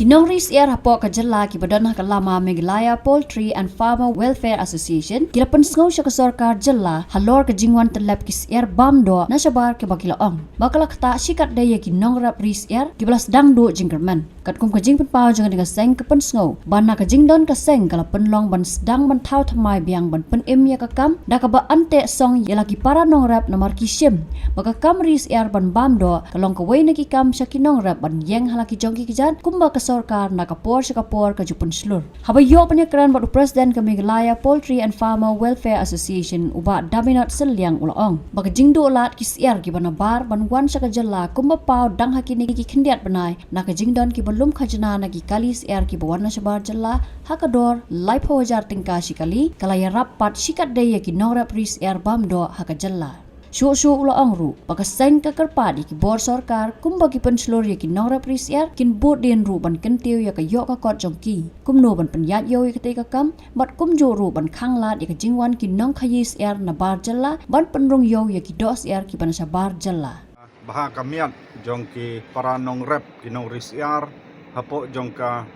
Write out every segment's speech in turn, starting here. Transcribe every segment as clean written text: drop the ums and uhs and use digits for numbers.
Kinong ris air hapok kajala ki badan kalama Meghalaya Poultry and Farmer Welfare Association kila pensngau siya ka sarkar jala halor ka jingwan telap kis air bamdo na sabar ke bakilaong bakala kata sikat daya kinong rap ris air ki balas dangdo jingkerman kat kum ka jing penpau jangan dengan seng ke pensngau bana ka jingdon ka seng kala penlong ban sedang ban tau thamai biang ban penem ya ka kam da ka ba ante song ya lagi para nong rap na markisim baka kam ris air ban bamdo kalong ka way na ki kam siya kinong rap ban yeng halaki jongki kijan kumba ka sarkar nakapor sa kapor ka jupun slur. Habayo panyakran batu Presiden ka Meghalaya Poultry and Farmer Welfare Association uba daminat selyang ulaong. Baka jingdo ulat kisiar ki banabar banwan sa kajala kumbapau dang hakini ki kendiat banay nakajingdon ki belum kajana nagi kali siar ki bawan na sabar jala hakador life hawajar tingka sikali kalaya rapat sikat daya ki nograp ris air bamdo hakajala. Syu ulaong ru baka seng ka kerpadi ki bor sarkar kumba ki penslor ya ki nora prisiar kin bot den ru ban kentiu ya ka yok ka kot jongki kumno ban penyat yo ya ka kam bat kumjo ru ban khanglat ya ka jingwan ki nong khayis air na bar jalla ban penrung yo ya ki dos air ki ban sabar jalla baha kamiat jongki para nong rep ki nong risiar hapo jongka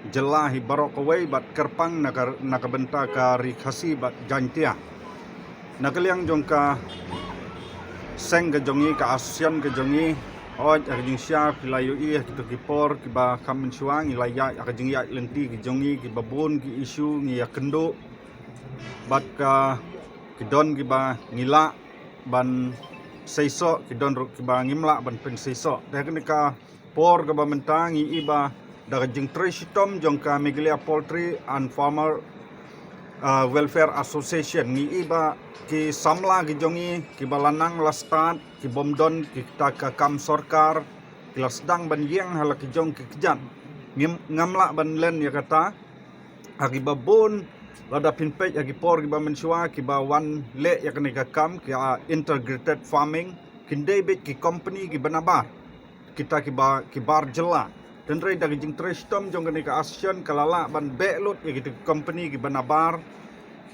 jella hi barok away bat kerpang nakabenta ka rikhasi bat jantia nakaliang jongka seng ke jongi ke asian ke jongi oj ak jing sia pilayu i kita kipor ki ba kamen suang i layak ak jing ya lenti ki jongi ki babun ki isu ngi ya kendo bat ka ki don ki ba ngila ban seiso ki don ru ki ba ngimla ban pen seiso da ka por ka ba mentangi i ba da jing tresitom jong ka Meghalaya Poultry and Farmer Welfare Association ngi iba ki samla ki jongi ki balanang lastat ki bomdon ki taka kam sarkar ki lasdang ban yeng hala ki jong ki kjan ngamla ban len ya kata agi babon lada pinpej agi por ki ba mensua ki ba wan le ya kani ka kam ki integrated farming kin debit ki company ki banabar kita ki bar jela dan rei dagi jing trestom jong kani ka asian kalala ban belut ya gitu company ki banabar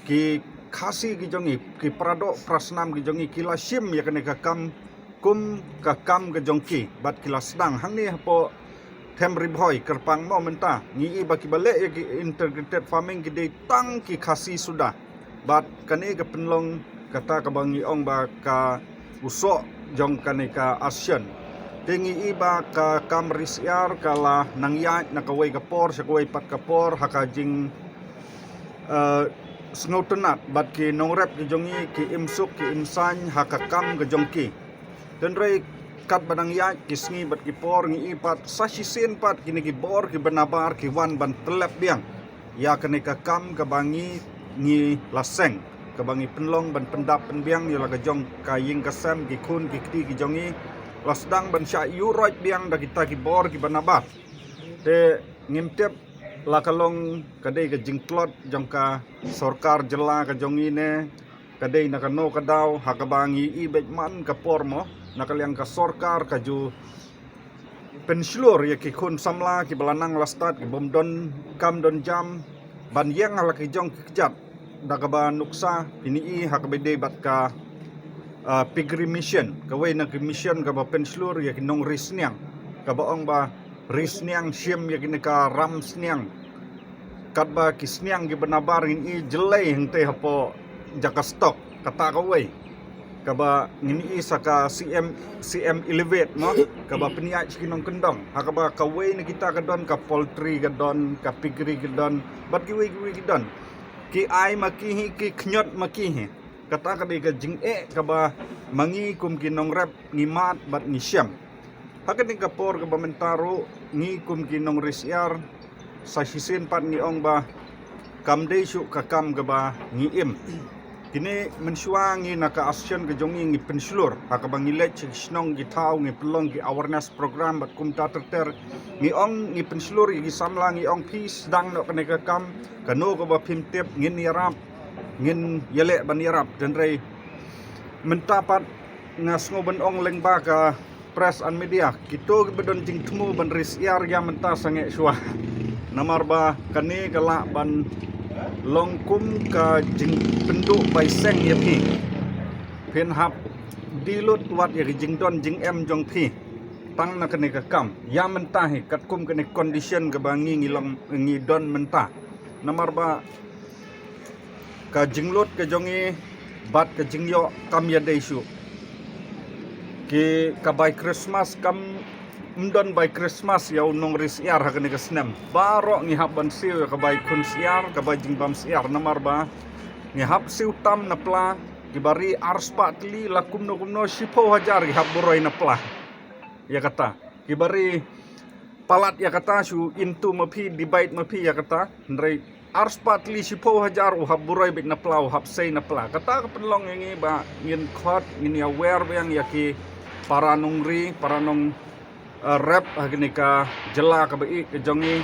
ki khasi ki jongi ki prado prasnam ki jongi kila sim ya kani ka kam kum ka kam ka jongki bat kila sedang hang ni hapo tem ribhoi kerpang mo menta ngi ba ki bale ya ki integrated farming ki de tang ki khasi sudah bat kani ka penlong kata ka bangi ong ba ka usok jong kani ka asian tingi iba ka kamrisiar kala nangyat nakaway kapor sa kaway pat kapor hakajing snowtenat bat ki nongrep ki jongi ki imsuk ki imsan hakakam ke jongki dan rei kat banangyat ki sngi bat ki por ngi ipat sasisin pat kini ki bor ki benabar ki wan ban telep biang ya kene ka kam ka bangi ngi laseng ka bangi penlong ban pendap penbiang ya laga jong kaying kasam ki kun ki kti ki jongi lasdang ban sya yuroj biang da kita ki bor ki banabat te ngimtep la kalong kadai ke jingklot jongka sarkar jela ka jongi ne kadai nakano kadaw hakabangi ibet man ka pormo nakaliang ka sarkar kaju penslor ya ki kun samla ki balanang lastat ki bomdon kam don jam ban yeng ala ki jong ki kjat da ka ba nuksa ini hakabede bat ka pigri mission kawai na mission ka ba penslur ya kinong risniang ka baong ba risniang siem ya kinika ram sniang kat ba kisniang gi benabar ini jelai hente hapo jaka stok kata kawai ka ba ngini saka cm elevate no ka ba peniat kinong kendong ha ka ba kawai ni kita ka don ka poultry ka don ka pigri ka don bat giwi ka don ki ai makihi ki knyot makihi kata kadai ka jing ka ba mangi kum kinong rep ngimat bat ngisyam hakani ka por ka bamentaro ngi kum kinong risiar sa sisin pat ni ong ba kamdei su ka kam ka ba ngiim kini mensuangi naka asian ka jongi ngi penslur haka bangilet snong gi tau ngi pelong gi awareness program bat kum ta ter ngi ong ngi penslur gi samla ngi ong peace dang no ka kam kano ka ba pimtep ngin yarap ngin yele ban yarap dan rei mentapat ngasngo ban ong lengba ka press and media kito bedon jing temu ban risiar ya menta sange suah namar ba kani kala ban longkum ka jing penduk bai seng ya pi pen hap dilut wat ya jing don jing em jong pi tang na kene ka kam ya mentah kat kum kene condition ka bangi ngilang ngi don mentah namar ba ka jinglut ka jongi bat ka jingyo kam ya deisu ki ka by Christmas kam mdon by Christmas ya unong risiar ha kene ka snem baro ngi haban siu ka by kun siar ka by jingbam siar namar ba ngi hap siu tam na pla kibari arspa tli lakum no kumno sipo hajar ki hap buroi na pla ya kata kibari palat ya kata su intu mapi dibait mapi ya kata ndrei arspatli sipo hajar uhab burai bit na plau hab sei na pla kata penlong ini ba ngin khot ngin aware yang yaki para nungri para nong rap agni ka jela ka bai ke jongi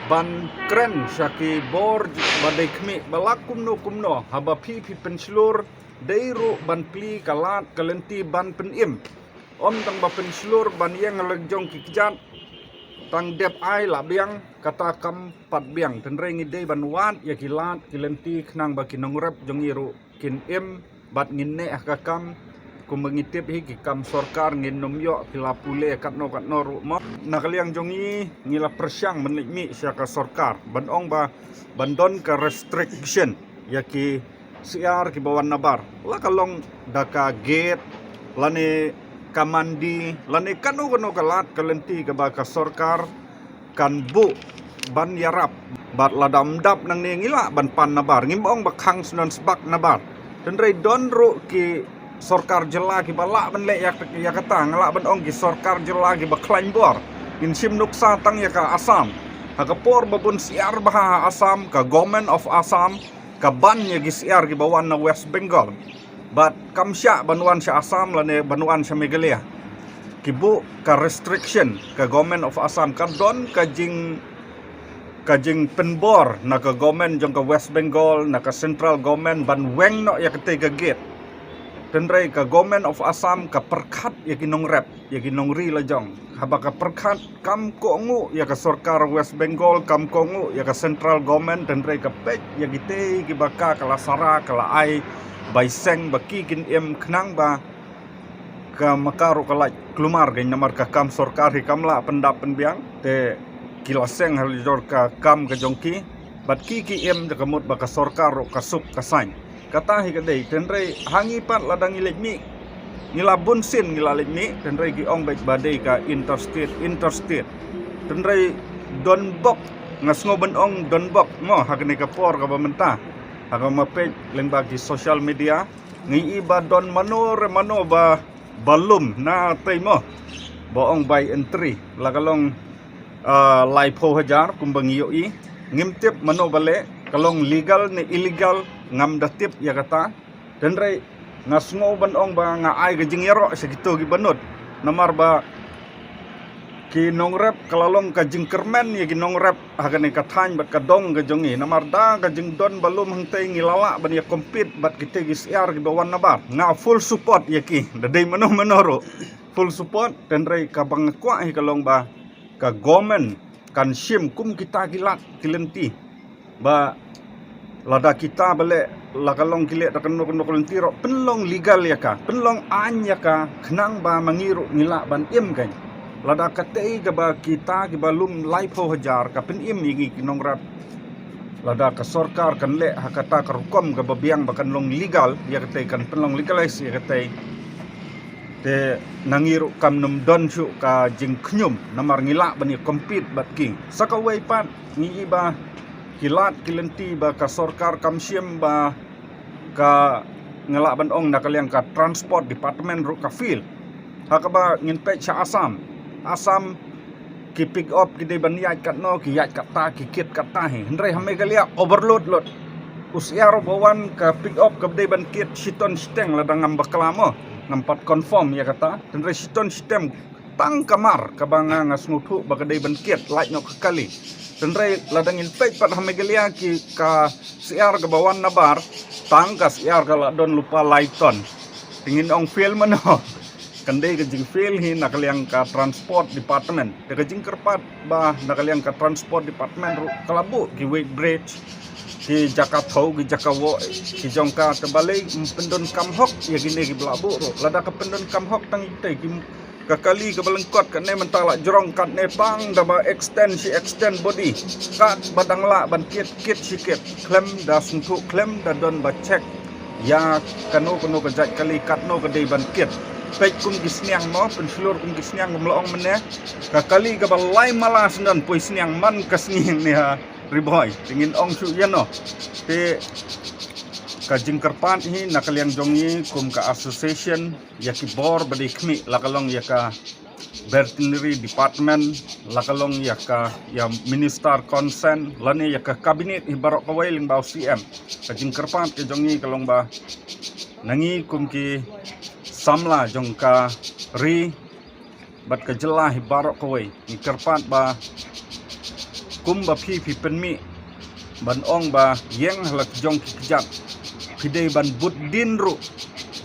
ban kren syaki bor badai kmi balakum no kumno haba pi penslur deiru ban pli kalat kalenti ban penim om tang ba penslur ban yang legjong kikjat tang dep ai la biang kata kam pat biang tenrei ngidei banwat ya kilat kilenti knang ba kinongrep jongiru kin em bat nginne ka kam kum mengitip hi ki kam sorkar ngin nomyo kilapule katno ru mo nakaliang jongi ngila persyang menlikmi syaka sorkar banong ba bandon ka restriction ya ki siar ki bawan nabar la kalong daka gate lane kamandi lane kanu kalat kalenti ka baka sorkar kan bu ban yarap bat ladam dap nang ne ngila ban pan nabar ngimong bakhang sunan sebak nabar dan rei don ru ki sorkar jela ki bala ban le ya kata ngala ban ong ki sorkar jela ki baklain bor in sim nuksa tang ya ka asam hakapor babun siar bah asam ka government of Assam ka ban ya ki siar ki bawan na West Bengal bat kamsya banuan sya Assam lane banuan sya Meghalaya kibu ka restriction ka government of Assam ka don kajing penbor na ka government jong ka West Bengal na ka central government ban weng no ya kete ka gate tenrei ka government of Assam ka perkhat ya kinong rep ya kinong ri la jong haba ka perkhat kam ko ngu ya ka sorkar West Bengal kam ko ngu ya ka central government tenrei ka pek ya gite ki baka kala sara kala ai by seng baki kin em knang ba ka makaru kalai klumar gain namar ka kam sorkar hi kamla pendap penbiang te kila seng hal jor ka kam ka jongki bat ki em de kamut ba ka sorkar ro ka sup ka sain kata hi kadai tenrei hangi pat ladang ilekmi ngila bunsin ngila lekmi tenrei ki ong baik badai ka interstate tenrei don bok ngasngo ben ong don bok mo hakne ka por ka bamenta aga mapej leng bagi social media ngi iba don mano ba balum na taimo boong by entry lakalong laipo hajar kumbang yoi ngimtip mano bale kalong legal ni illegal ngam datip ya kata dan rei ngasngo banong ba nga ai gajing yaro segitu gi banut namar ba ki nongrep kalalong kajing kermen ya ki nongrep hagane kathan bat kadong gajongi namarda kajing don balum hangtei ngilala ban ya compete bat kite gi siar gi bawan nabar nga full support ya ki dadai menoro full support dan rei kabang kwa hi kalong ba ka government kan sim kum kita gilat kilenti ba lada kita bale lakalong kilet akan nok tiro penlong legal ya ka penlong an ya ka kenang ba mangiru ngila ban im kan lada katei gaba kita ki balum laipo hajar ka pen im yigi kinongrap lada ka sorkar kan le hakata ka rukom ga babiang bakan long legal ya katei kan penlong legalize ya katei te nangiru kam num don syu ka jing knyum namar ngila bani compete bat king sakawai pat ngi ba kilat kilenti ba ka sorkar kam siem ba ka ngala ban ong nakaliang ka transport department ru ka field hakaba ngin pe cha Asam ki pick up ki de ban yat kat no ki yat kat ta ki kit kat ta he ndrei hame galia overload lot usiaro bawan ka pick up ka de ban kit shiton steng ladang ngam baklamo ngampat confirm ya kata ndrei shiton stem tang kamar kabanga ngasngutu bagade ban kit like no kali ndrei ladang in pe pat hame galia ki ka siar ka bawan nabar tang ka siar ka don lupa laiton tingin ong film no kandai kajing fail hi nakaliang ka transport department de kajing kerpat ba nakaliang ka transport department ru kalabu ki weight bridge ki Jakarta ki Jakawo ki jongka tebalai pendon kamhok ya gini ki blabu ru lada ka pendon kamhok tang ite ki kakali ke balengkot kat ne mentala jerong kat ne tang da ba extend body kat badang la ban kit sikit klem da sungku klem da don ba check ya kano ke jat kali kat no ke dei ban kit pek kum gisniang no penslur kum gisniang ngomlong mene kakali ke balai malas dan poi sniang man kasniang ne ha riboy tingin ong su ya no te ka jingkerpan hi nakaliang jongi kum ka association yaki bor badi khmi lakalong yaka veterinary department lakalong yaka ya minister consent lani yaka kabinet hi barok kawai ling bau cm ka jingkerpan ke jongi kalong ba nangi kum ki samla jong ka ri bat ka jela hi barok kawai ni kerpan ba kum ba phi penmi ban ong ba yeng halak jong ki kejat pidei ban but din ru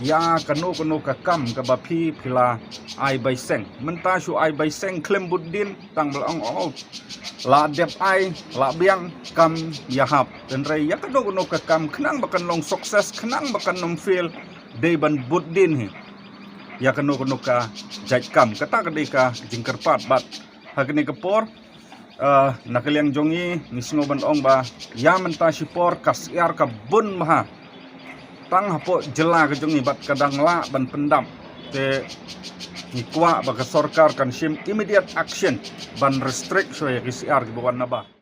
ya kanu ka kam ka ba phi phila ai bai seng menta su ai bai seng klem but din tang bal ong la dep ai la biang kam ya hap dan rai ya kanu ka kam khnang bakan long sukses khnang bakan nom fail dei ban but din hi ya kanu ka jaj kam kata kadai ka jingkerpat bat hakni ka por nakaliang jongi nisngo ban ong ba ya menta sipor kas yar ka bun maha tang hapo jela ke jongi bat kadang la ban pendam te ni kwa ba ka sorkar kan sim immediate action ban restrict so ya kisiar ke bawan naba